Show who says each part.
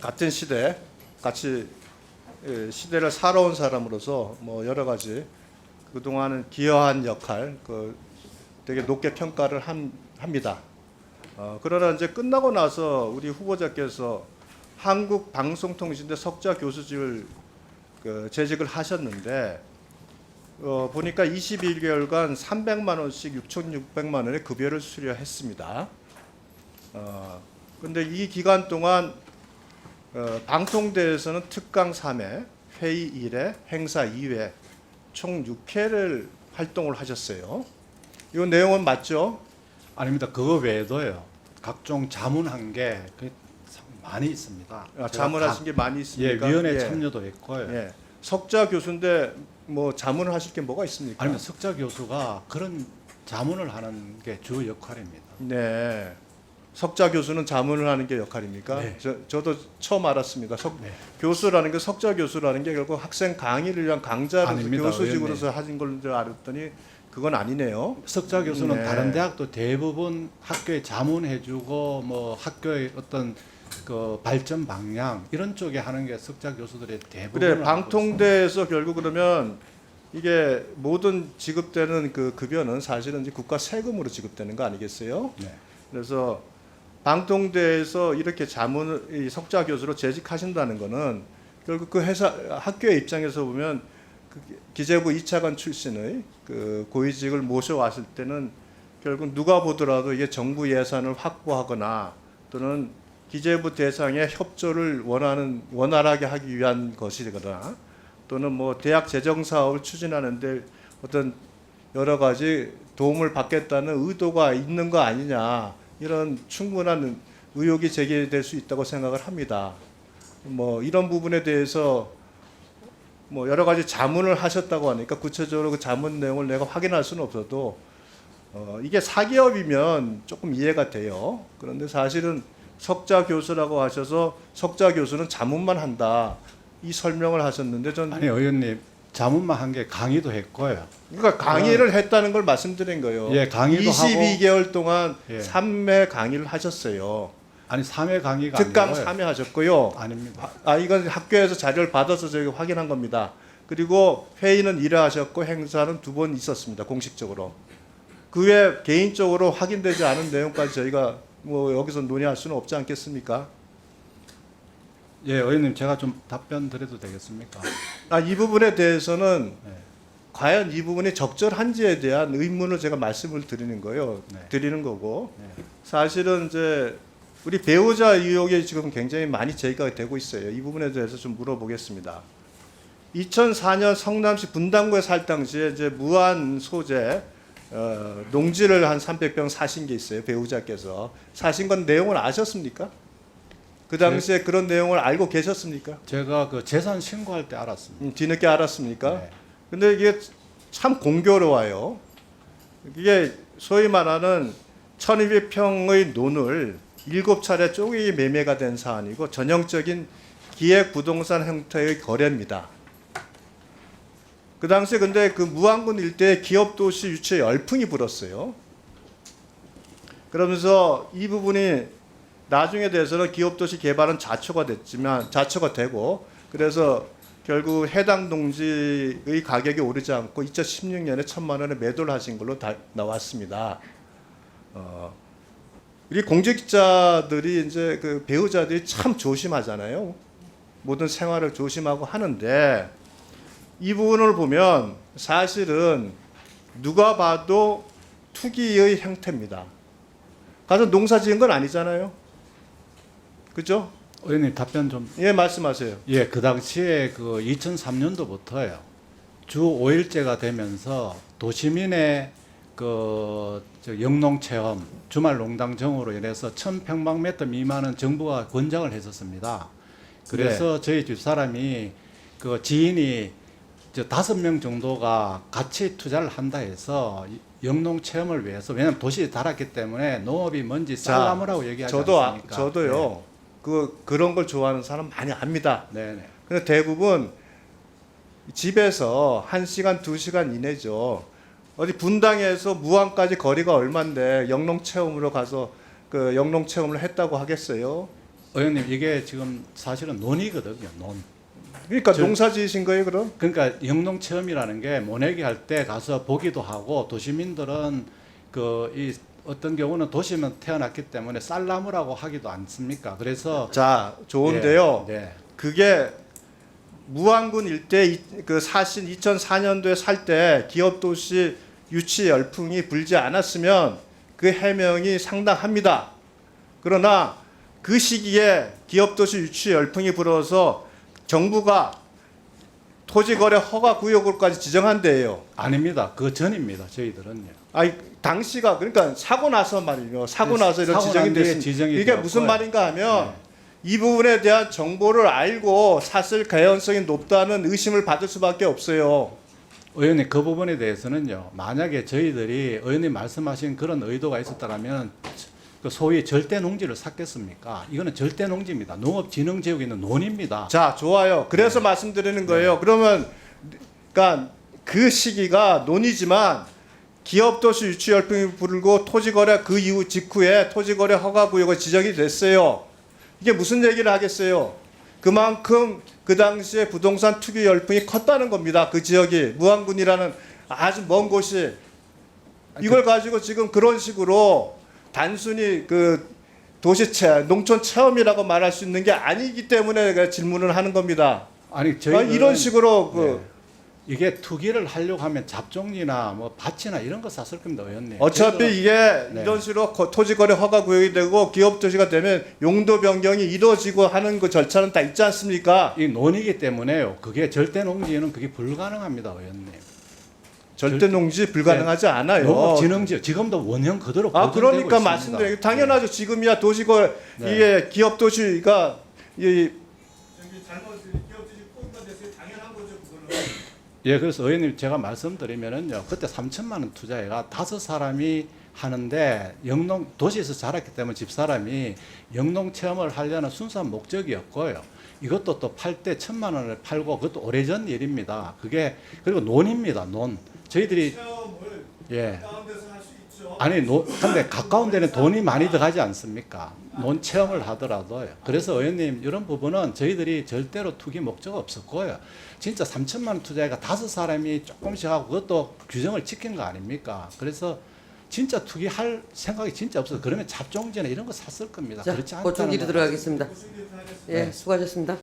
Speaker 1: 같은 시대 같이 시대를 살아온 사람으로서 뭐 여러 가지 그동안은 기여한 역할 되게 높게 평가를 합니다. 그러나 이제 끝나고 나서 우리 후보자께서 한국방송통신대 석좌 교수직을 재직을 하셨는데 보니까 21개월간 300만 원씩 6,600만 원의 급여를 수료했습니다. 근데 이 기간 동안 방통대에서는 특강 3회, 회의 1회, 행사 2회 총 6회를 활동을 하셨어요. 이 내용은 맞죠?
Speaker 2: 아닙니다. 그거 외에도요. 각종 자문한 게 많이 있습니다.
Speaker 1: 자문하신 게 많이 있습니까?
Speaker 2: 예, 위원회 참여도 했고요.
Speaker 1: 예. 석좌 교수인데 뭐 자문을 하실 게 뭐가 있습니까?
Speaker 2: 아니면 석좌 교수가 그런 자문을 하는 게 주 역할입니다.
Speaker 1: 네. 석좌 교수는 자문을 하는 게 역할입니까?
Speaker 2: 네.
Speaker 1: 저도 처음 알았습니다.
Speaker 2: 네.
Speaker 1: 교수라는 게 석좌 교수라는 게 결국 학생 강의를 위한 강좌로서
Speaker 2: 아닙니다,
Speaker 1: 교수직으로서 하신 걸 줄 알았더니 그건 아니네요.
Speaker 2: 석좌 교수는
Speaker 1: 네.
Speaker 2: 다른 대학도 대부분 학교에 자문해주고 뭐 학교의 어떤 그 발전 방향 이런 쪽에 하는 게 석좌 교수들의 대부분.
Speaker 1: 그래 방통대에서 결국 그러면 이게 모든 지급되는 그 급여는 사실은 이제 국가 세금으로 지급되는 거 아니겠어요?
Speaker 2: 네.
Speaker 1: 그래서 방통대에서 이렇게 이 석좌 교수로 재직하신다는 거는 결국 그 회사 학교의 입장에서 보면 그 기재부 2차관 출신의 그 고위직을 모셔왔을 때는 결국 누가 보더라도 이게 정부 예산을 확보하거나 또는 기재부 대상의 협조를 원활하게 하기 위한 것이거나 또는 뭐 대학 재정 사업을 추진하는데 어떤 여러 가지 도움을 받겠다는 의도가 있는 거 아니냐 이런 충분한 의혹이 제기될 수 있다고 생각을 합니다. 뭐 이런 부분에 대해서 뭐 여러 가지 자문을 하셨다고 하니까 구체적으로 그 자문 내용을 내가 확인할 수는 없어도 이게 사기업이면 조금 이해가 돼요. 그런데 사실은 석좌 교수라고 하셔서 석좌 교수는 자문만 한다 이 설명을 하셨는데 전
Speaker 2: 아니 의원님 자문만 한 게 강의도 했고요.
Speaker 1: 그러니까 강의를 했다는 걸 말씀드린 거예요.
Speaker 2: 예, 강의도
Speaker 1: 22개월 동안
Speaker 2: 예.
Speaker 1: 3회 강의를 하셨어요.
Speaker 2: 아니 3회 강의가
Speaker 1: 특강
Speaker 2: 아니고요.
Speaker 1: 3회 하셨고요.
Speaker 2: 아닙니다.
Speaker 1: 이건 학교에서 자료를 받아서 저희가 확인한 겁니다. 그리고 회의는 1회 하셨고 행사는 2번 있었습니다. 공식적으로. 그 외에 개인적으로 확인되지 않은 내용까지 저희가 뭐 여기서 논의할 수는 없지 않겠습니까?
Speaker 2: 예, 의원님 제가 좀 답변 드려도 되겠습니까?
Speaker 1: 이 부분에 대해서는
Speaker 2: 네.
Speaker 1: 과연 이 부분이 적절한지에 대한 의문을 제가 말씀을 드리는 거예요.
Speaker 2: 네.
Speaker 1: 드리는 거고
Speaker 2: 네.
Speaker 1: 사실은 이제 우리 배우자 의혹이 지금 굉장히 많이 제기가 되고 있어요. 이 부분에 대해서 좀 물어보겠습니다. 2004년 성남시 분당구에 살 당시에 이제 무한 소재 농지를 한 300평 사신 게 있어요. 배우자께서 사신 건 내용을 아셨습니까? 그 당시에 그런 내용을 알고 계셨습니까?
Speaker 2: 제가 그 재산 신고할 때 알았습니다.
Speaker 1: 뒤늦게 알았습니까?
Speaker 2: 네.
Speaker 1: 근데 이게 참 공교로워요. 이게 소위 말하는 1200평의 논을 7차례 쪼개기 매매가 된 사안이고 전형적인 기획 부동산 형태의 거래입니다. 그 당시에 근데 그 무안군 일대에 기업도시 유치에 열풍이 불었어요. 그러면서 이 부분이 나중에 대해서는 기업도시 개발은 자초가 되고 그래서 결국 해당 농지의 가격이 오르지 않고 2016년에 1,000만 원에 매도를 하신 걸로 나왔습니다. 우리 공직자들이 이제 그 배우자들이 참 조심하잖아요. 모든 생활을 조심하고 하는데 이 부분을 보면 사실은 누가 봐도 투기의 형태입니다. 가서 농사 지은 건 아니잖아요. 그죠?
Speaker 2: 의원님 답변 좀.
Speaker 1: 예, 말씀하세요.
Speaker 2: 예, 그 당시에 그 2003년도부터요. 주 5일제가 되면서 도시민의 영농 체험, 주말 농당정으로 인해서 1,000평방미터 미만은 정부가 권장을 했었습니다. 그래서 저희 집사람이 그 지인이 5명 정도가 같이 투자를 한다 해서 영농 체험을 위해서, 왜냐하면 도시에 달았기 때문에 농업이 뭔지 쌀나무라고 얘기하지 않습니까?
Speaker 1: 저도요. 그런 걸 좋아하는 사람 많이 압니다.
Speaker 2: 네네.
Speaker 1: 근데 대부분 집에서 1시간, 2시간 이내죠. 어디 분당에서 무안까지 거리가 얼만데 영농 체험으로 가서 그 영농 체험을 했다고 하겠어요?
Speaker 2: 의원님 이게 지금 사실은 논이거든요. 논.
Speaker 1: 그러니까
Speaker 2: 저-
Speaker 1: 농사 지으신 거예요, 그럼?
Speaker 2: 그러니까 영농 체험이라는 게 모내기 할 때 가서 보기도 하고 도시민들은 그 이 어떤 경우는 도시면 태어났기 때문에 쌀나무라고 하기도 않습니까? 그래서
Speaker 1: 자, 좋은데요.
Speaker 2: 네.
Speaker 1: 그게 무안군 일대 그 사신 2004년도에 살 때 기업 도시 유치 열풍이 불지 않았으면 그 해명이 상당합니다. 그러나 그 시기에 기업 도시 유치 열풍이 불어서 정부가 토지거래 허가 구역으로까지 지정한 데예요.
Speaker 2: 아닙니다. 그 전입니다. 저희들은요.
Speaker 1: 아니 당시가 그러니까 사고 나서 말이요. 사고 나서 이런
Speaker 2: 사고
Speaker 1: 지정이
Speaker 2: 난 뒤에
Speaker 1: 됐습니다.
Speaker 2: 지정이
Speaker 1: 이게
Speaker 2: 되었고요.
Speaker 1: 무슨 말인가 하면 이 부분에 대한 정보를 알고 샀을 가능성이 높다는 의심을 받을 수밖에 없어요.
Speaker 2: 의원님 그 부분에 대해서는요. 만약에 저희들이 의원님 말씀하신 그런 의도가 있었다면 그 소위 절대 농지를 샀겠습니까? 이거는 절대 농지입니다. 농업진흥지역에 있는 논입니다.
Speaker 1: 자, 좋아요. 그래서 말씀드리는 거예요. 그러면 그러니까 그 시기가 논이지만 기업도시 유치 열풍이 불고 토지거래 그 이후 직후에 토지거래 허가 구역이 지정이 됐어요. 이게 무슨 얘기를 하겠어요? 그만큼 그 당시에 부동산 투기 열풍이 컸다는 겁니다. 그 지역이 무안군이라는 아주 먼 곳이 이걸 가지고 지금 그런 식으로 단순히 그 농촌 체험이라고 말할 수 있는 게 아니기 때문에 제가 질문을 하는 겁니다.
Speaker 2: 아니 저희는
Speaker 1: 이런 식으로 그
Speaker 2: 네. 이게 투기를 하려고 하면 잡종이나 뭐 밭이나 이런 거 샀을 겁니다, 의원님.
Speaker 1: 어차피
Speaker 2: 저희들은-
Speaker 1: 이게
Speaker 2: 네.
Speaker 1: 이런 식으로 토지거래 허가 구역이 되고 기업 도시가 되면 용도 변경이 이루어지고 하는 그 절차는 다 있지 않습니까?
Speaker 2: 이 논이기 때문에요. 그게 절대 농지는 그게 불가능합니다, 의원님.
Speaker 1: 절대 농지 불가능하지 않아요.
Speaker 2: 농업진흥지역 지금도 원형 그대로
Speaker 1: 아
Speaker 2: 보존되고
Speaker 1: 그러니까
Speaker 2: 있습니다.
Speaker 1: 말씀드려요. 당연하죠. 지금이야 도시거
Speaker 2: 네.
Speaker 1: 이게 기업 도시가 이
Speaker 2: 예, 그래서 의원님 제가 말씀드리면은요, 그때 3천만 원 투자해가 5사람이 하는데 영농 도시에서 자랐기 때문에 집사람이 영농 체험을 하려는 순수한 목적이었고요. 이것도 또 팔 때 1,000만 원을 팔고 그것도 오래전 일입니다. 그게 그리고 논입니다. 논. 저희들이
Speaker 1: 체험을
Speaker 2: 예.
Speaker 1: 가까운 데서 할 수 있죠.
Speaker 2: 아니 근데 가까운 데는 돈이 많이 들어가지 않습니까? 논 체험을 하더라도요. 그래서 의원님 이런 부분은 저희들이 절대로 투기 목적 없었고요. 진짜 3천만 원 투자해가 5사람이 조금씩 하고 그것도 규정을 지킨 거 아닙니까? 그래서 진짜 투기할 생각이 진짜 없어서 그러면 잡종지나 이런 거 샀을 겁니다.
Speaker 3: 자,
Speaker 2: 그렇지 않다는
Speaker 3: 보충기로
Speaker 2: 거.
Speaker 3: 들어가겠습니다.
Speaker 1: 보충기로
Speaker 3: 예, 수고하셨습니다.